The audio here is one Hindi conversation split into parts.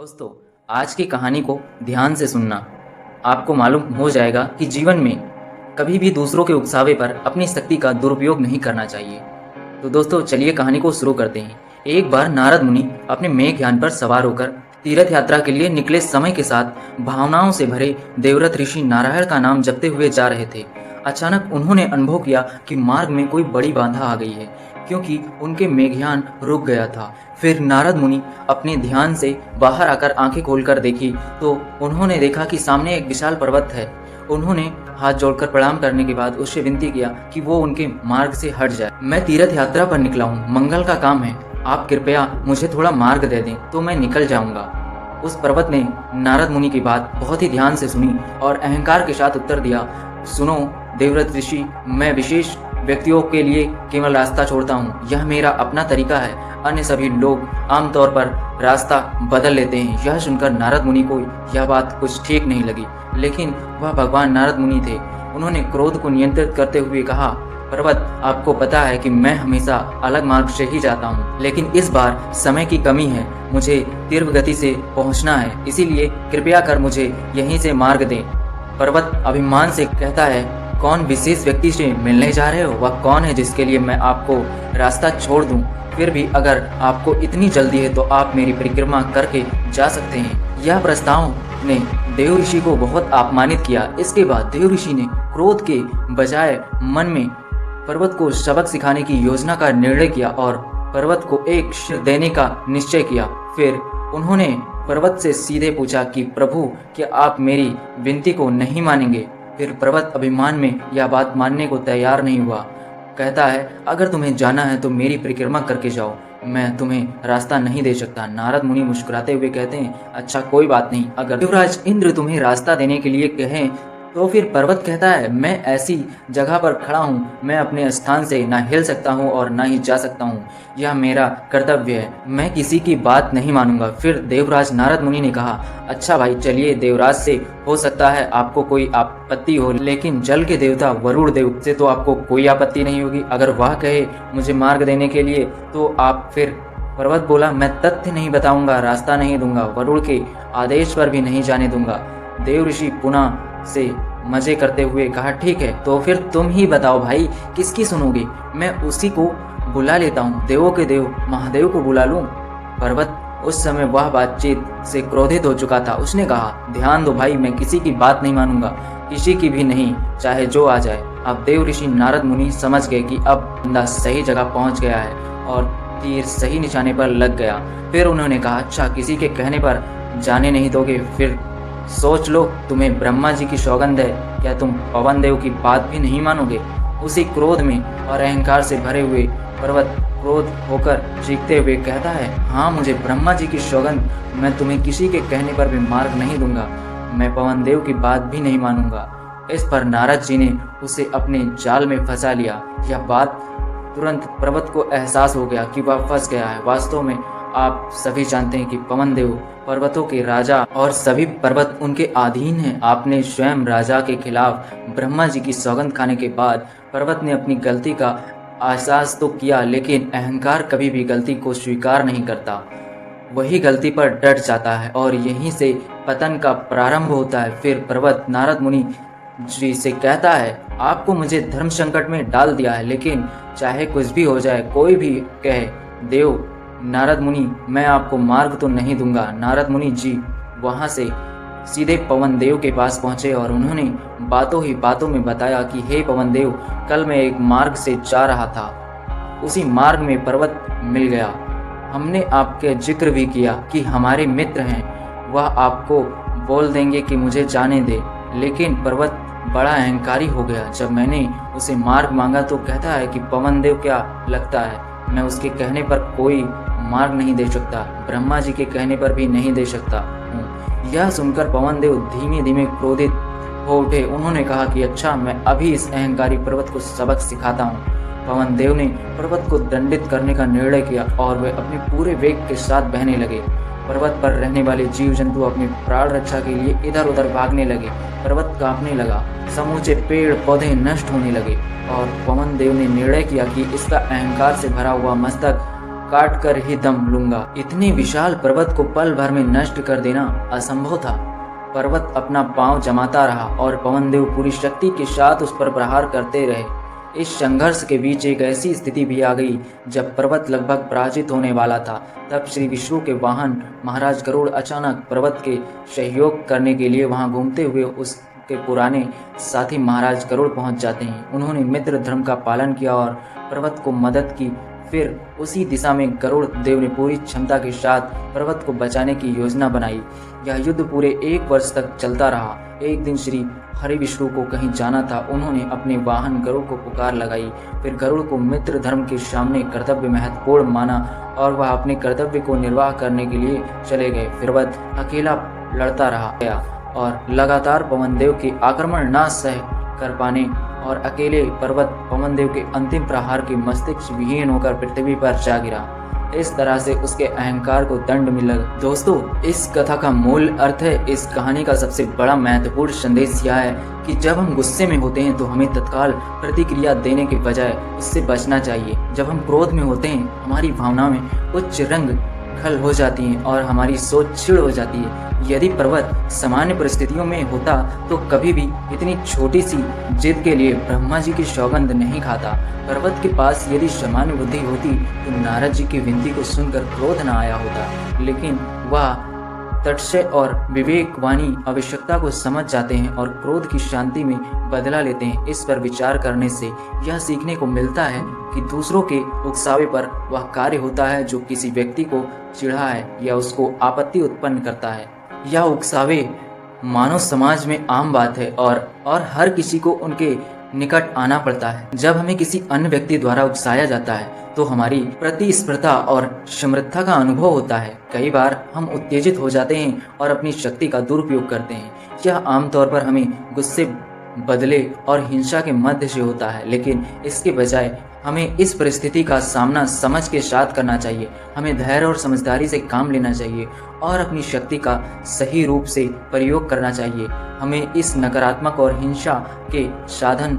दोस्तों, आज की कहानी को ध्यान से सुनना। आपको मालूम हो जाएगा कि जीवन में कभी भी दूसरों के उकसावे पर अपनी शक्ति का दुरुपयोग नहीं करना चाहिए। तो दोस्तों, चलिए कहानी को शुरू करते हैं। एक बार नारद मुनि अपने मेघयान पर सवार होकर तीर्थ यात्रा के लिए निकले। समय के साथ भावनाओं से भरे देवव्रत ऋषि नारायण का नाम जपते हुए जा रहे थे। अचानक उन्होंने अनुभव किया कि मार्ग में कोई बड़ी बाधा आ गई है, क्योंकि उनके मेघयान रुक गया था। फिर नारद मुनि अपने ध्यान से बाहर आकर आंखें खोलकर देखी तो उन्होंने देखा कि सामने एक विशाल पर्वत है। उन्होंने हाथ जोड़कर प्रणाम करने के बाद उससे विनती किया कि वो उनके मार्ग से हट जाए। मैं तीर्थ यात्रा पर निकला हूँ, मंगल का काम है, आप कृपया मुझे थोड़ा मार्ग दे दें तो मैं निकल जाऊंगा। उस पर्वत ने नारद मुनि की बात बहुत ही ध्यान से सुनी और अहंकार के साथ उत्तर दिया, सुनो देवव्रत ऋषि, मैं विशेष व्यक्तियों के लिए केवल रास्ता छोड़ता हूँ। यह मेरा अपना तरीका है, अन्य सभी लोग आमतौर पर रास्ता बदल लेते हैं। यह सुनकर नारद मुनि को यह बात कुछ ठीक नहीं लगी, लेकिन वह भगवान नारद मुनि थे। उन्होंने क्रोध को नियंत्रित करते हुए कहा, पर्वत, आपको पता है कि मैं हमेशा अलग मार्ग से ही जाता हूँ, लेकिन इस बार समय की कमी है, मुझे तीव्र गति से पहुँचना है, इसीलिए कृपया कर मुझे यहीं से मार्ग दें। पर्वत अभिमान से कहता है, कौन विशेष व्यक्ति से मिलने जा रहे हो? वह कौन है जिसके लिए मैं आपको रास्ता छोड़ दूं? फिर भी अगर आपको इतनी जल्दी है तो आप मेरी परिक्रमा करके जा सकते हैं। यह प्रस्ताव ने देव ऋषि को बहुत अपमानित किया। इसके बाद देव ऋषि ने क्रोध के बजाय मन में पर्वत को सबक सिखाने की योजना का निर्णय किया और पर्वत को एक शिक्षा देने का निश्चय किया। फिर उन्होंने पर्वत से सीधे पूछा कि प्रभु, क्या आप मेरी विनती को नहीं मानेंगे? फिर पर्वत अभिमान में यह बात मानने को तैयार नहीं हुआ। कहता है, अगर तुम्हें जाना है तो मेरी परिक्रमा करके जाओ, मैं तुम्हें रास्ता नहीं दे सकता। नारद मुनि मुस्कुराते हुए कहते हैं, अच्छा कोई बात नहीं, अगर देवराज इंद्र तुम्हें रास्ता देने के लिए कहें तो फिर पर्वत कहता है, मैं ऐसी जगह पर खड़ा हूँ, मैं अपने स्थान से ना हिल सकता हूँ और ना ही जा सकता हूँ, यह मेरा कर्तव्य है, मैं किसी की बात नहीं मानूंगा। फिर देवराज नारद मुनि ने कहा, अच्छा भाई चलिए, देवराज से हो सकता है आपको कोई आपत्ति हो, लेकिन जल के देवता वरुण देव से तो आपको कोई आपत्ति नहीं होगी। अगर वह कहे मुझे मार्ग देने के लिए तो आप फिर पर्वत बोला, मैं तथ्य नहीं बताऊंगा, रास्ता नहीं दूंगा, वरुण के आदेश पर भी नहीं जाने दूंगा। देव ऋषि पुनः से मजे करते हुए कहा, ठीक है तो फिर तुम ही बताओ भाई, किसकी सुनोगे? मैं उसी को बुला लेता हूँ, देवों के देव महादेव को बुला लूं। पर्वत उस समय वह बातचीत से क्रोधित हो चुका था। उसने कहा, ध्यान दो भाई, मैं किसी की बात नहीं मानूंगा, किसी की भी नहीं, चाहे जो आ जाए। अब देव ऋषि नारद मुनि समझ गए कि अब बंदा सही जगह पहुंच गया है और तीर सही निशाने पर लग गया। फिर उन्होंने कहा, अच्छा किसी के कहने पर जाने नहीं दोगे? फिर सोच लो, तुम्हें ब्रह्मा जी की सौगंध है, क्या तुम पवन देव की बात भी नहीं मानोगे? उसी क्रोध में और अहंकार से भरे हुए पर्वत क्रोध होकर चीखते हुए कहता है, हाँ मुझे ब्रह्मा जी की सौगंध, मैं तुम्हें किसी के कहने पर भी मार्ग नहीं दूंगा, मैं पवन देव की बात भी नहीं मानूंगा। इस पर नारद जी ने उसे अपने जाल में फंसा लिया। यह बात तुरंत पर्वत को एहसास हो गया कि वह फंस गया है। वास्तव में आप सभी जानते हैं कि पवन देव पर्वतों के राजा और सभी पर्वत उनके अधीन हैं। आपने स्वयं राजा के खिलाफ ब्रह्मा जी की सौगंध खाने के बाद पर्वत ने अपनी गलती का एहसास तो किया, लेकिन अहंकार कभी भी गलती को स्वीकार नहीं करता, वही गलती पर डट जाता है और यहीं से पतन का प्रारंभ होता है। फिर पर्वत नारद मुनि जी से कहता है, आपको मुझे धर्म संकट में डाल दिया है, लेकिन चाहे कुछ भी हो जाए, कोई भी कहे, देव नारद मुनि, मैं आपको मार्ग तो नहीं दूंगा। नारद मुनि जी वहां से सीधे पवन देव के पास पहुंचे और उन्होंने बातों ही बातों में बताया कि हे पवन देव, कल मैं एक मार्ग से जा रहा था, उसी मार्ग में पर्वत मिल गया। हमने आपके जिक्र भी किया कि हमारे मित्र हैं, वह आपको बोल देंगे कि मुझे जाने दे, लेकिन पर्वत बड़ा अहंकारी हो गया। जब मैंने उसे मार्ग मांगा तो कहता है कि पवन देव क्या लगता है, मैं उसके कहने पर कोई मार्ग नहीं दे सकता, ब्रह्मा जी के कहने पर भी नहीं दे सकता हूँ। यह सुनकर पवन देव धीमे धीमे क्रोधित हो उठे। उन्होंने कहा कि अच्छा, मैं अभी इस अहंकारी पर्वत को सबक सिखाता हूँ। पवन देव ने पर्वत को दंडित करने का निर्णय किया और वे अपने पूरे वेग के साथ बहने लगे। पर्वत पर रहने वाले जीव जंतु अपनी प्राण रक्षा के लिए इधर उधर भागने लगे। पर्वत कांपने लगा, समूचे पेड़ पौधे नष्ट होने लगे और पवन देव ने निर्णय किया कि इसका अहंकार से भरा हुआ मस्तक काट कर ही दम लूंगा। इतने विशाल पर्वत को पल भर में नष्ट कर देना असंभव था। पर्वत अपना पांव जमाता रहा और पवनदेव पूरी शक्ति के साथ उस पर प्रहार करते रहे। इस संघर्ष के बीच एक ऐसी स्थिति भी आ गई जब पर्वत लगभग पराजित होने वाला था। तब श्री विष्णु के वाहन महाराज गरुड़ अचानक पर्वत के सहयोग करने के लिए वहां घूमते हुए उसके पुराने साथी महाराज गरुड़ पहुंच जाते हैं। उन्होंने मित्र धर्म का पालन किया और पर्वत को मदद की। फिर उसी दिशा में गरुड़ देव ने पूरी क्षमता के साथ पर्वत को बचाने की योजना बनाई। यह युद्ध पूरे 1 वर्ष तक चलता रहा। एक दिन श्री हरि विष्णु को कहीं जाना था। उन्होंने अपने वाहन गरुड़ को पुकार लगाई। फिर गरुड़ को मित्र धर्म के सामने कर्तव्य महत्वपूर्ण माना और वह अपने कर्तव्य को निर्वाह करने के लिए चले गए। फिर वह अकेला लड़ता रहा और लगातार पवनदेव के आक्रमण न सह कर पाने और अकेले पर्वत पवनदेव के अंतिम प्रहार के मस्तिष्क विहीन होकर पृथ्वी पर जा गिरा। इस तरह से उसके अहंकार को दंड मिला। दोस्तों, इस कथा का मूल अर्थ है, इस कहानी का सबसे बड़ा महत्वपूर्ण संदेश यह है कि जब हम गुस्से में होते हैं तो हमें तत्काल प्रतिक्रिया देने के बजाय उससे बचना चाहिए। जब हम क्रोध में होते हैं हमारी भावनाओं में उच्च रंग खल हो जाती हैं और हमारी सोच छिड़ हो जाती है। यदि पर्वत सामान्य परिस्थितियों में होता तो कभी भी इतनी छोटी सी जिद के लिए ब्रह्मा जी की सौगंध नहीं खाता। पर्वत के पास यदि सामान्य बुद्धि होती तो नारद जी की विनती को सुनकर क्रोध न आया होता, लेकिन वह तटस्थ और विवेकवानी आवश्यकता को समझ जाते हैं और क्रोध की शांति में बदला लेते हैं। इस पर विचार करने से यह सीखने को मिलता है कि दूसरों के उकसावे पर वह कार्य होता है जो किसी व्यक्ति को चिढ़ा है या उसको आपत्ति उत्पन्न करता है। यह उकसावे मानव समाज में आम बात है और हर किसी को उनके निकट आना पड़ता है। जब हमें किसी अन्य व्यक्ति द्वारा उकसाया जाता है तो हमारी प्रतिस्पर्धा और समृद्धता का अनुभव होता है। कई बार हम उत्तेजित हो जाते हैं और अपनी शक्ति का दुरुपयोग करते हैं। यह आमतौर पर हमें गुस्से, बदले और हिंसा के मध्य से होता है, लेकिन इसके बजाय हमें इस परिस्थिति का सामना समझ के साथ करना चाहिए। हमें धैर्य और समझदारी से काम लेना चाहिए और अपनी शक्ति का सही रूप से प्रयोग करना चाहिए। हमें इस नकारात्मक और हिंसा के साधन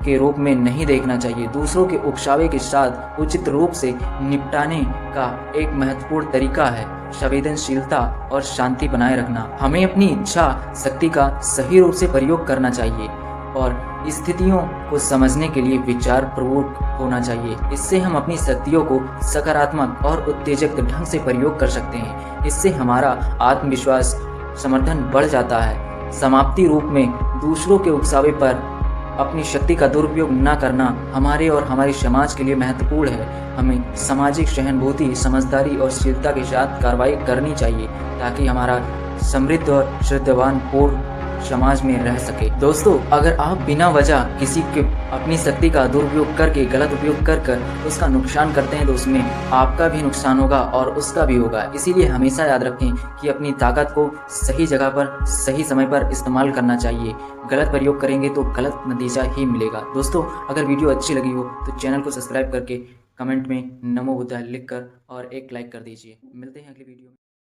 के रूप में नहीं देखना चाहिए। दूसरों के उकसावे के साथ उचित रूप से निपटाने का एक महत्वपूर्ण तरीका है संवेदनशीलता और शांति बनाए रखना। हमें अपनी इच्छा शक्ति का सही रूप से प्रयोग करना चाहिए और स्थितियों को समझने के लिए विचार प्रवृत्त होना चाहिए। इससे हम अपनी शक्तियों को सकारात्मक और उत्तेजक ढंग से प्रयोग कर सकते हैं। इससे हमारा आत्मविश्वास समर्थन बढ़ जाता है। समाप्ति रूप में दूसरों के उकसावे पर अपनी शक्ति का दुरुपयोग न करना हमारे और हमारे समाज के लिए महत्वपूर्ण है। हमें सामाजिक सहानुभूति, समझदारी और शीलता के साथ कार्रवाई करनी चाहिए ताकि हमारा समृद्ध और श्रद्धावान पूर्ण समाज में रह सके। दोस्तों, अगर आप बिना वजह किसी के अपनी शक्ति का दुरुपयोग करके गलत उपयोग कर उसका नुकसान करते हैं तो उसमें आपका भी नुकसान होगा और उसका भी होगा। इसीलिए हमेशा याद रखें कि अपनी ताकत को सही जगह पर सही समय पर इस्तेमाल करना चाहिए। गलत प्रयोग करेंगे तो गलत नतीजा ही मिलेगा। दोस्तों, अगर वीडियो अच्छी लगी हो तो चैनल को सब्सक्राइब करके कमेंट में नमो बुद्धाय लिखकर और एक लाइक कर दीजिए। मिलते हैं अगली वीडियो में।